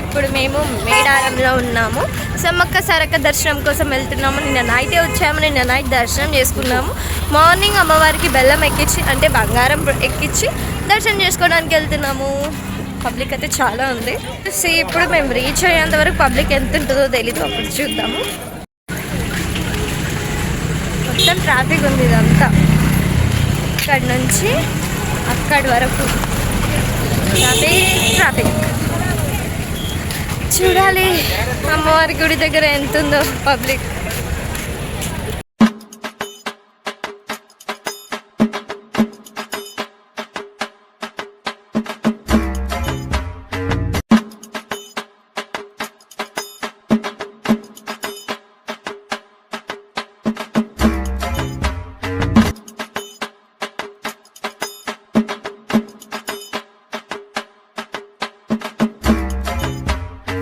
ఇప్పుడు మేము మేడారంలో ఉన్నాము. సమ్మక్క సారక్క దర్శనం కోసం వెళ్తున్నాము. నిన్న నైటే వచ్చాము. నిన్న నైట్ దర్శనం చేసుకున్నాము. మార్నింగ్ అమ్మవారికి బెల్లం ఎక్కించి అంటే బంగారం ఎక్కించి దర్శనం చేసుకోవడానికి వెళ్తున్నాము. పబ్లిక్ అయితే చాలా ఉంది. ఇప్పుడు మేము రీచ్ అయ్యేంత వరకు పబ్లిక్ ఎంత ఉంటుందో తెలీదు, అప్పుడు చూద్దాము. మొత్తం ట్రాఫిక్ ఉంది ఇదంతా, ఇక్కడ నుంచి అక్కడి వరకు ట్రాఫిక్. చూడాలి అమ్మవారి గుడి దగ్గర ఎంత ఉందో పబ్లిక్.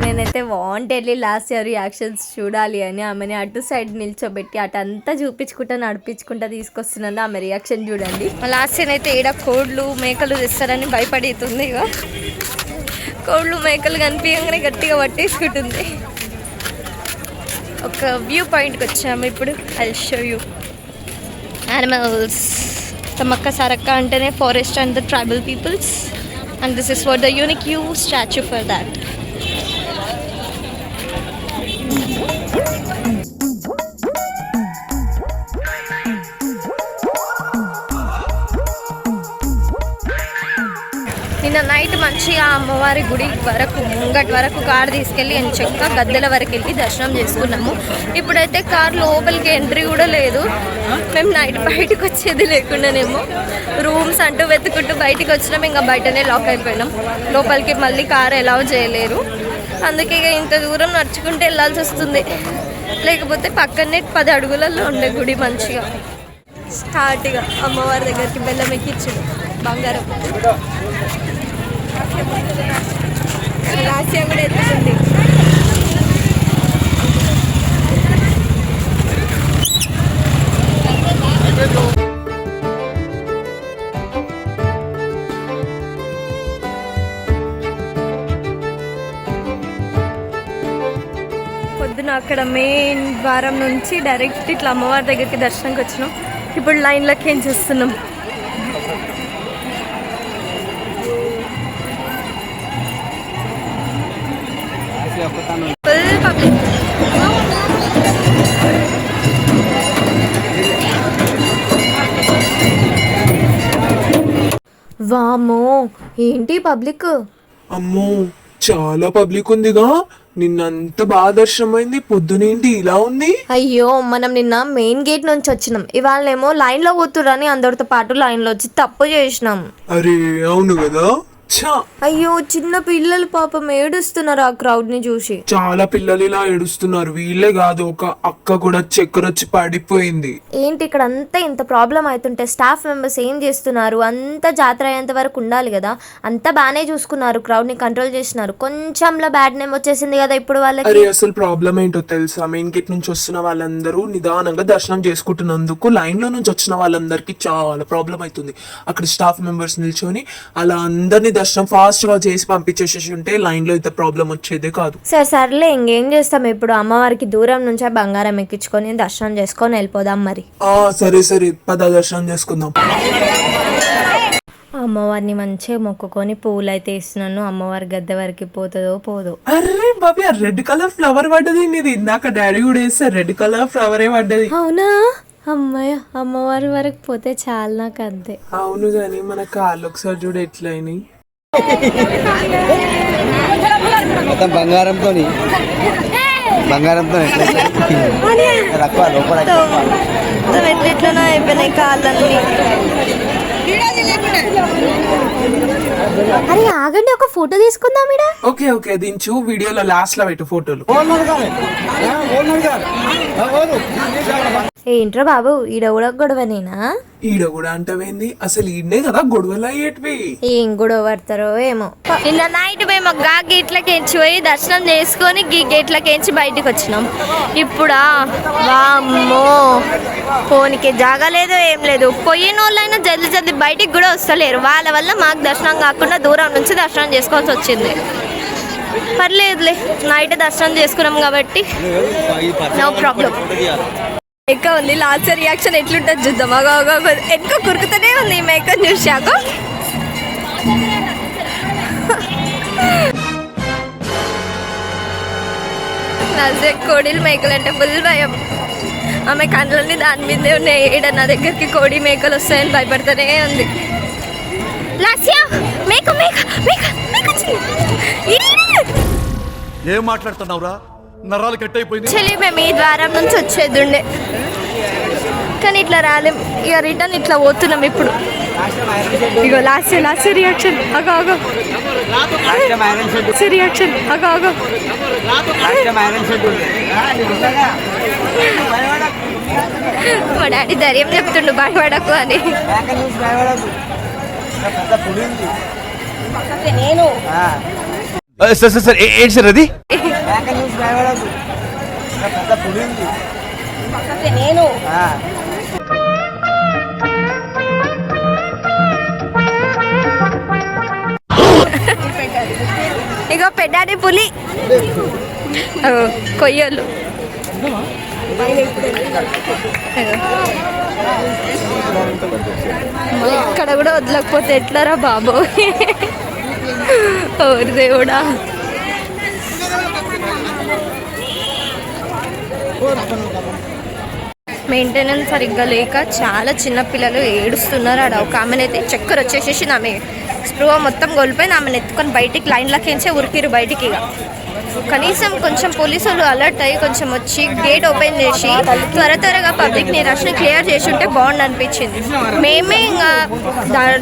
నేనైతే వాంటెడ్లీ లాస్ట్ ఇయర్ రియాక్షన్స్ చూడాలి అని ఆమెని అటు సైడ్ నిల్చోబెట్టి అటంతా చూపించుకుంటా నడిపించుకుంటా తీసుకొస్తున్నాను. ఆమె రియాక్షన్ చూడండి. లాస్ట్ ఇయర్ అయితే ఈడ కోళ్ళు మేకలు తెస్తారని భయపడుతుంది. ఇక కోళ్ళు మేకలు కనిపించగానే గట్టిగా పట్టేసుకుంటుంది. ఒక వ్యూ పాయింట్కి వచ్చాము ఇప్పుడు. I show you animals. Sammakka Sarakka అంటేనే forest and the tribal peoples, and this is for the unique you statue for that. నిన్న నైట్ మంచిగా అమ్మవారి గుడి వరకు ముంగటి వరకు కార్ తీసుకెళ్ళి ఎంచక్క గద్దెల వరకు వెళ్ళి దర్శనం చేసుకున్నాము. ఇప్పుడైతే కార్ లోపలికి ఎంట్రీ కూడా లేదు. మేము నైట్ బయటకు వచ్చేది లేకుండానేమో రూమ్స్ అంటూ వెతుకుంటూ బయటకు వచ్చినాం. ఇంకా బయటనే లాక్ అయిపోయినాం. లోపలికి మళ్ళీ కార్ అలౌ చేయలేరు. అందుకే ఇక ఇంత దూరం నడుచుకుంటూ వెళ్ళాల్సి వస్తుంది. లేకపోతే పక్కనే 10 అడుగులలో ఉండే గుడి మంచిగా. స్టార్ట్గా అమ్మవారి దగ్గరికి బెల్లం ఎక్కించుడు బంగారం. లాస్యం కూడా ఎత్తుకుంది. పొద్దున అక్కడ మెయిన్ ద్వారం నుంచి డైరెక్ట్ ఇట్లా అమ్మవారి దగ్గరికి దర్శనంకి వచ్చినాం. ఇప్పుడు లైన్లోకి ఏం చేస్తున్నాం. Full public. వామ్మో ఏంటి పబ్లిక్. అమ్మో చాలా పబ్లిక్ ఉందిగా. నిన్నంత బాగా దర్శనమైంది, పొద్దునేంటి ఇలా ఉంది? అయ్యో మనం నిన్న మెయిన్ గేట్ నుంచి వచ్చినాం. ఇవాళేమో లైన్ లో పోతురని అందరితో పాటు లైన్ లో వచ్చి తప్పు చేసినాం. అరే అవును కదా. అయ్యో చిన్న పిల్లలు పాపం ఏడుస్తున్నారు ఆ క్రౌడ్ ని చూసి. చాలా పిల్లలు ఇలా ఏడుస్తున్నారు. వీళ్ళే కాదు, ఒక అక్క కూడా చక్కెర వచ్చి పడిపోయింది. ఏంటి ఇక్కడ అంతా ఇంత ప్రాబ్లం అవుతుంటే స్టాఫ్ మెంబర్స్ ఏం చేస్తున్నారు? అంత జాతర అయ్యేంత వరకు ఉండాలి కదా. అంతా బానే చూసుకున్నారు, క్రౌడ్ ని కంట్రోల్ చేసినారు. కొంచెంలో బ్యాడ్ నేమ్ వచ్చేసింది కదా ఇప్పుడు వాళ్ళకి. అరే అసలు ప్రాబ్లం ఏంటో తెలుసా? మెయిన్ గేట్ నుంచి వస్తున్న వాళ్ళందరూ నిదానంగా దర్శనం చేసుకుంటున్నందుకు లైన్ లో నుంచి వచ్చిన వాళ్ళందరికీ చాలా ప్రాబ్లం అవుతుంది. అక్కడ స్టాఫ్ మెంబర్స్ నిల్చొని అలా అందరినీ దర్శనం ఫాస్ట్ గా చేసి పంపించేసి ఉంటే లైన్ లో ఇంత ప్రాబ్లం వచ్చేదే కాదు. సర్లే ఇంకేం చేస్తాం. ఇప్పుడు అమ్మవారికి దూరం నుంచే బంగారం ఎక్కించుకొని దర్శనం చేసుకొని వెళ్ళిపోదాం మరి. సరే పద దర్శనం చేసుకుందాం. అమ్మవారిని మంచిగా మొక్కుకొని పువ్వులు అయితే ఇస్తున్నాను. అమ్మవారి గద్దె వరకు పోతుందో పోదో. అరే బాబీ రెడ్ కలర్ ఫ్లవర్ పడ్డది. ఇది ఇందాక డాడీ కూడా వేస్తే రెడ్ కలర్ ఫ్లవరే పడ్డది. అవునా? అమ్మాయ అమ్మవారి వరకు పోతే చాలా నాకు అంతే. అవును కానీ మన కాళ్ళు ఒకసారి చూడ ఎట్లయినాయి. బంగారంతో ఎట్లెట్లనో అయిపోయినాయి కాళ్ళన్నీ. అరే ఆగండి, ఒక ఫోటో తీసుకుందాం. ఓకే దించు, వీడియోలో లాస్ట్ లో పెట్టు ఫోటోలు. ఏంట్రా బాబు ఈడ కూడా గొడవనేనా? ఈడ కూడా అంటవేంది? అసలు ఈడనే కదా గొడవలు అయ్యేటివి. ఏం గొడవ పడతారో ఏమో. నిన్న నైట్ మేము గా గేట్లకెంచి పోయి దర్శనం చేసుకొని గీ గేట్లకెంచి బయటకు వచ్చినాం. ఇప్పుడా వామ్మో ఫోన్కి జాగలేదు ఏం లేదు. పోయిన వాళ్ళైనా జల్దీ బయటికి కూడా వస్తలేరు. వాళ్ళ వల్ల మాకు దర్శనం కాకుండా దూరం నుంచి దర్శనం చేసుకోవాల్సి వచ్చింది. పర్లేదులే, నైట్ దర్శనం చేసుకున్నాం కాబట్టి నో ప్రాబ్లం. మేక ఉంది, లాస్ట్ రియాక్షన్ ఎట్లుంటుంది చూద్దాం. ఎక్కువ కురుకుతూనే ఉంది ఈ మేకని చూసాక. లాస్ట్ కోడిలు మేకలు అంటే ఫుల్ భయం. ఆమె కళ్ళన్నీ దాని మీదే ఉన్నాయి. ఏడ నా దగ్గరికి కోడి మేకలు వస్తాయని భయపడుతూనే ఉంది. లాస్యా మేక మేక మేక మేక ఏం మాట్లాడుతున్నావురా? నరాలు కట్ అయిపోయింది. చెల్లి మేము ఈ ద్వారం నుంచి వచ్చేది ఉండే, కానీ ఇట్లా రాలేం. ఇక రిటర్న్ ఇట్లా పోతున్నాం ఇప్పుడు. ఇగో లాస్ట్ రియాక్షన్. అగో రియాక్షన్. అగో మా డాడీ ధైర్యం చెప్తుండు భయపడకు అని. నేను సార్ ఏంటి సార్ అది? నేను ఇగో పెద్దాడి పులి, కొయ్యలు. ఇక్కడ కూడా వదలకపోతే ఎట్లరా బాబు? ఓరి దేవుడా. మెయింటెనెన్స్ సరిగ్గా లేక చాలా చిన్న పిల్లలు ఏడుస్తున్నారు. ఆడ ఒక ఆమెనైతే చక్కెర వచ్చేసేసి ఆమె స్పృహ మొత్తం కోల్పోయింది. ఆమెను ఎత్తుకొని బయటికి లైన్లకించే ఉరికిరు బయటికి. ఇక కనీసం కొంచెం పోలీసులు అలర్ట్ అయ్యి కొంచెం వచ్చి గేట్ ఓపెన్ చేసి త్వరగా పబ్లిక్ని రష్ని క్లియర్ చేసి ఉంటే బాగుండు అనిపించింది. మేమే ఇంకా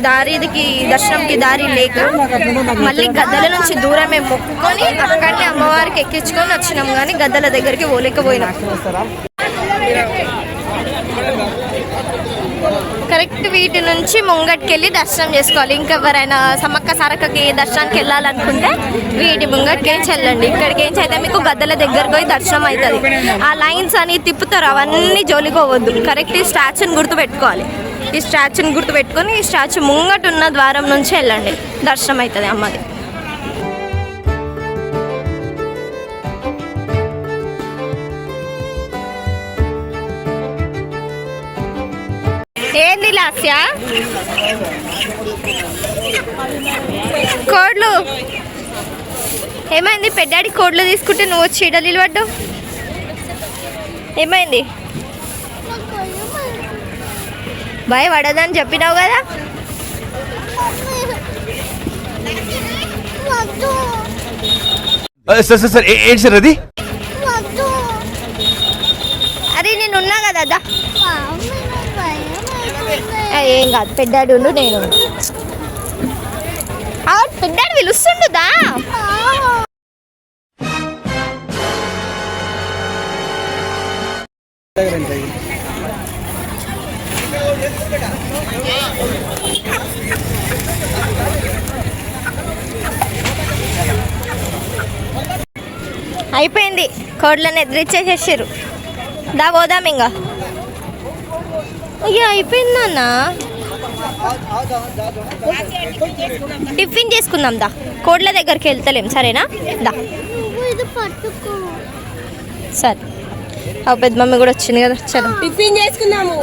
దారికి దర్శనంకి దారి లేక మళ్ళీ గద్దల నుంచి దూరమే మొక్కుకొని అక్కడనే అమ్మవారికి ఎక్కించుకొని వచ్చినాం, కానీ గద్దల దగ్గరికి పోలేకపోయినాం. కరెక్ట్ వీటి నుంచి ముంగట్కెళ్ళి దర్శనం చేసుకోవాలి. ఇంకెవరైనా సమ్మక్క సారక్కకి దర్శనానికి వెళ్ళాలనుకుంటే వీటి ముంగట్కేంచి వెళ్ళండి. ఇక్కడికేంచి అయితే మీకు గద్దల దగ్గరకు పోయి దర్శనం అవుతుంది. ఆ లైన్స్ అని తిప్పుతారు, అవన్నీ జోలికోవద్దు. కరెక్ట్ ఈ స్టాచ్యూని గుర్తుపెట్టుకోవాలి. ఈ స్టాచ్యూని గుర్తుపెట్టుకొని ఈ స్టాచ్యూ ముంగట ఉన్న ద్వారం నుంచి వెళ్ళండి, దర్శనం అవుతుంది అమ్మది. ఏంది లాస్యా? కోడ్లు ఏమైంది? పెద్దాడి కోడ్లు తీసుకుంటే నువ్వు చీడలు పడ్డావు, ఏమైంది? భయపడదని చెప్పినావు కదా. సార్ ఏంటి సార్ అది? అరే నేను ఉన్నా కదా. ఏం కాదు, పెద్దాడు ఉండు, నేను పెద్దాడు పిలుస్తుండుదా. అయిపోయింది, కోడ్లను ఎదిరిచ్చేసేసారు. దా పోదాం ఇంకా. అయ్యా అయిపోయిందన్నా, టిఫిన్ చేసుకుందాం దా. కోడ్ల దగ్గరికి వెళ్తలేం సరేనా? దా సరే. పెద్ద మమ్మీ కూడా వచ్చింది కదా, చలో టిఫిన్ చేసుకుందాము.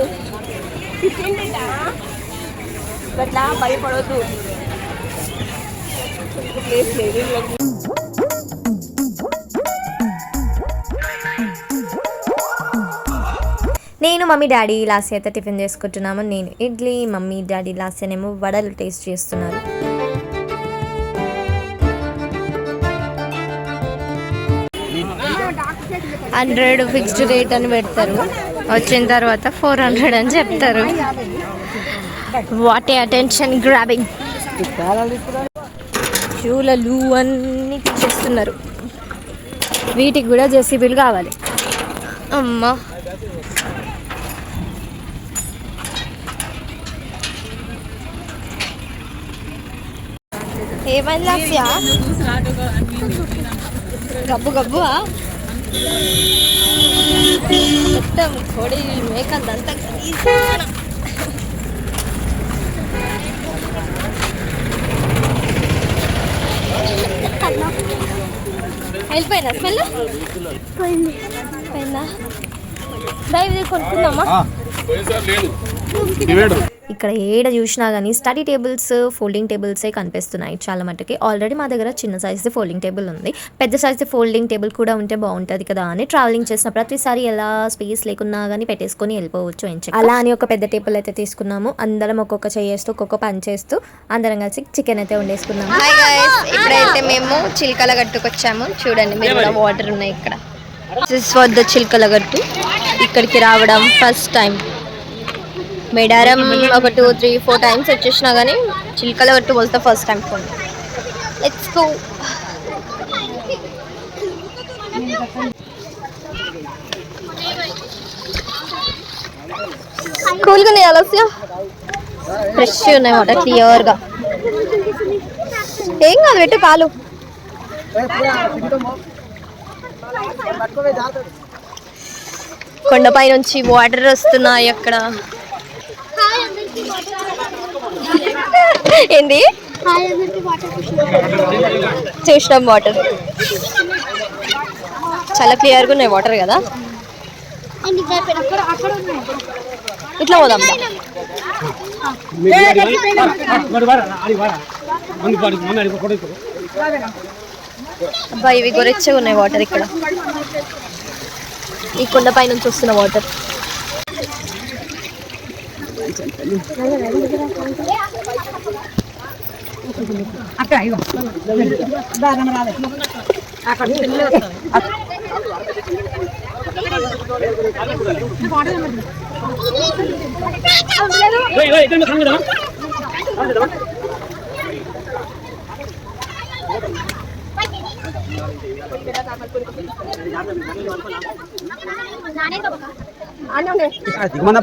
భయపడద్దు. నేను మమ్మీ డాడీ లాస్ట్ అయితే టిఫిన్ చేసుకుంటున్నాము. నేను ఇడ్లీ, మమ్మీ డాడీ లాస్ట్ ఏమో వడలు టేస్ట్ చేస్తున్నారు. $100 ఫిక్స్డ్ రేట్ అని పెడతారు, వచ్చిన తర్వాత 400 అని చెప్తారు. What a attention grabbing. షూలలు అన్నీ తీసేస్తున్నారు. వీటికి కూడా జెసిబీలు కావాలి. అమ్మా ఏమైంది లాస్యా? గబ్బు గబ్బు మొత్తం కోడి మేకంతా పోయినా స్మెల్ పోయిందా ఇది కొనుక్కుందామా ఇక్కడ ఏడ చూసినా కానీ స్టడీ టేబుల్స్ ఫోల్డింగ్ టేబుల్సే కనిపిస్తున్నాయి చాలా మట్టుకి. ఆల్రెడీ మా దగ్గర చిన్న సైజ్ది ఫోల్డింగ్ టేబుల్ ఉంది, పెద్ద సైజ్ది ఫోల్డింగ్ టేబుల్ కూడా ఉంటే బాగుంటుంది కదా అని ట్రావెలింగ్ చేసిన ప్రతిసారి ఎలా స్పేస్ లేకున్నా కానీ పెట్టేసుకొని వెళ్ళిపోవచ్చు అని అలా అని ఒక పెద్ద టేబుల్ అయితే తీసుకున్నాము. అందరం ఒక్కొక్క చేస్తూ ఒక్కొక్క పని చేస్తూ అందరం కలిసి చికెన్ అయితే వండేసుకున్నాము. హాయ్ గైస్, ఇప్పుడైతే మేము చిలకల గట్టుకు వచ్చాము. చూడండి మీరు కూడా వాటర్ ఉన్నాయి ఇక్కడ. దిస్ వాట్ ద చిలకల గట్టు. ఇక్కడికి రావడం ఫస్ట్ టైం. మేడారం ఒక 2, 3, 4 టైమ్స్ వచ్చేసినా కానీ చిలకల గట్టు was the first time for me. Let's go. కూల్గా ఉన్నాయి, అలస్య ఫ్రెష్ ఉన్నాయి వాటర్ క్లియర్గా. ఏం కాదు, పెట్టు కాలు. కొండపై నుంచి వాటర్ వస్తున్నాయి అక్కడ. ఏంది చూసినాం వాటర్ చాలా క్లియర్గా ఉన్నాయి వాటర్ కదా. ఇట్లా పోదాం. అబ్బా ఇవి గొరెచ్చగా ఉన్నాయి వాటర్ ఇక్కడ. ఈ కొండపై నుంచి వస్తున్న వాటర్.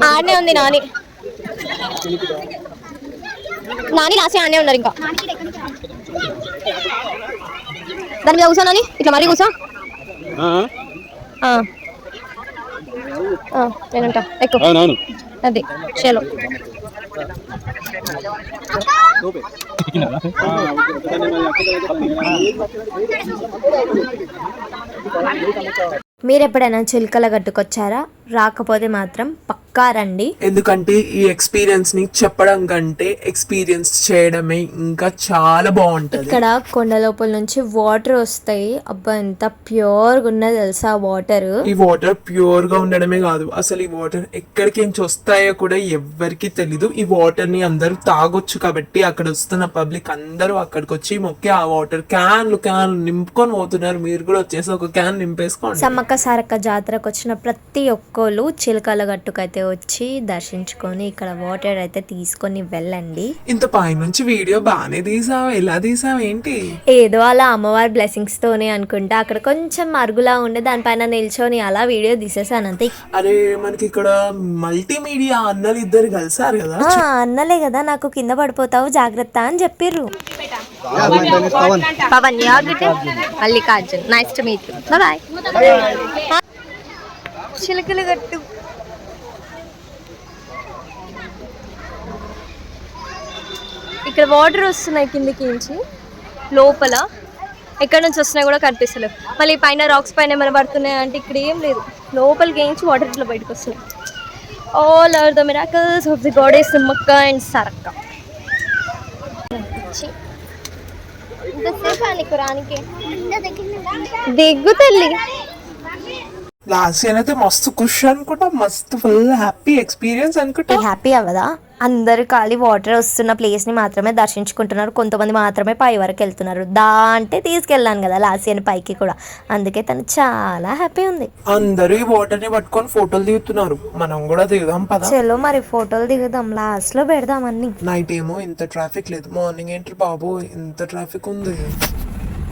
ఆడనే ఉంది నాని. నాని లాస్ట్ ఆడనే ఉన్నారు. ఇంకా దాని మీద కూర్చో నాని, ఇట్లా మరీ కూర్చో. నేనంట ఎక్కువ అది చలో. మీరు ఎప్పుడైనా చిలకల గట్టుకొచ్చారా? రాకపోతే మాత్రం పక్కా రండి. ఎందుకంటే ఈ ఎక్స్పీరియన్స్ ని చెప్పడం కంటే ఎక్స్పీరియన్స్ చేయడమే ఇంకా చాలా బాగుంటది. ఇక్కడ కొండ లోపల నుంచి వాటర్ వస్తాయి. అబ్బా ఎంత ప్యూర్ గా ఉన్నది తెలుసా వాటర్. ఈ వాటర్ ప్యూర్ గా ఉండడమే కాదు, అసలు ఈ వాటర్ ఎక్కడికి నుంచి వస్తాయో కూడా ఎవ్వరికి తెలీదు. ఈ వాటర్ ని అందరూ తాగొచ్చు కాబట్టి అక్కడ వస్తున్న పబ్లిక్ అందరూ అక్కడికి వచ్చి మొక్కి ఆ వాటర్ క్యాన్లు నింపుకొని పోతున్నారు. మీరు కూడా వచ్చేసి ఒక క్యాన్ నింపేసుకోండి. సమ్మక్క సారక్క జాతరకు వచ్చిన ప్రతి ఒక్కళ్ళు చిలకల గట్టుకైతే వచ్చి దర్శించుకొని ఇక్కడ వాటర్ అయితే తీసుకొని వెళ్ళండి. ఇంత పైనుంచి వీడియో బాగానే తీసావు, ఎలా తీసావు ఏంటి? ఏదో అలా అమ్మవారి బ్లెస్సింగ్స్ తోనే అనుకుంటా. అక్కడ కొంచెం మరుగులా ఉండే దానిపైన నిల్చొని అలా వీడియో తీసేసాను అంతే. అరే మనకి ఇక్కడ మల్టీమీడియా అన్నలు ఇద్దరు కలిసారు కదా. అన్నలే కదా, నాకు కింద పడిపోతావు జాగ్రత్త అని చెప్పిర్రు. Pavan Mallikarjun, nice to meet you. Bye. Chilakala Gattu ఇక్కడ వాటర్ వస్తున్నాయి కిందికి నుంచి. లోపల ఎక్కడి నుంచి వస్తున్నాయి కూడా కనిపిస్తలేవు. మళ్ళీ పైన రాక్స్ పైన ఏమైనా పడుతున్నాయి అంటే ఇక్కడ ఏం లేదు. లోపలికి వేయించి వాటర్ ఇట్లా బయటకు వస్తున్నాయి. All are the miracles of the goddess Sammakka and Sarakka. దిగ్గు తల్లి. లాస్ట్ ఇయర్ అయితే మస్తు ఖుషి అనుకుంటా, మస్తు ఫుల్ హ్యాపీ ఎక్స్పీరియన్స్ అనుకుంటా. హ్యాపీ అవ్వదా? అందరు ఖాళీ వాటర్ వస్తున్న ప్లేస్ ని మాత్రమే దర్శించుకుంటున్నారు. కొంతమంది మాత్రమే పై వరకు వెళ్తున్నారు. అంటే తీసుకెళ్ళాను కదా లాస్ట్ ఇయర్ పైకి కూడా, అందుకే తను చాలా హ్యాపీ ఉంది. అందరూ ఈ వాటర్ ని పట్టుకొని ఫోటోలు దిగుతున్నారు. మనం కూడా దిగుదాం పదా. చలో మరి ఫోటోలు దిగుదాం, లాస్ట్ లో పెడదాం అన్ని. నైట్ ఏమో ఇంత ట్రాఫిక్ లేదు, మార్నింగ్ ఏంటి బాబు ఇంత ట్రాఫిక్ ఉంది.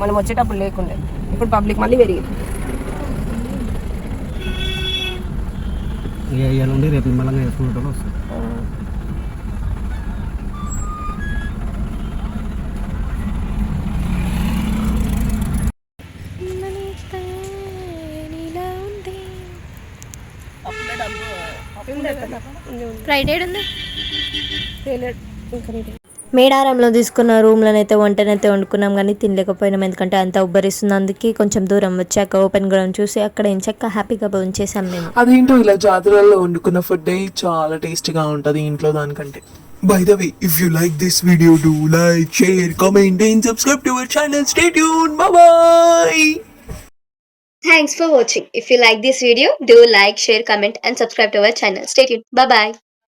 మనం వచ్చేటప్పుడు లేకుండే, ఇప్పుడు పబ్లిక్ మళ్ళీ పెరిగింది. నుండి రేపు నిమ్మలంగా వేసుకుంటాను వస్తుంది. ఫ్రైడే ఉంది. మేడారంలో తీసుకున్న రూమ్లను అయితే వంటనైతే వండుకున్నాం కానీ తినలేకపోయినాం, ఎందుకంటే అంత ఉబ్బరిస్తుంది. అందుకే కొంచెం దూరం వచ్చాక ఓపెన్ గ్రౌండ్ చూసి అక్కడ ఎంచక్క హ్యాపీగా భోంచేసాం మేము. అదేంటో ఇలా జాతరలో వండుకున్న ఫుడ్ చాలా టేస్టీగా ఉంటుంది ఇంట్లో దానికంటే. By the way, if you like this video, do like, share, comment and subscribe to our channel. Stay tuned. Bye bye. Thanks for watching. If you like this video, do like, share, comment and subscribe to our channel. Stay tuned. Bye bye.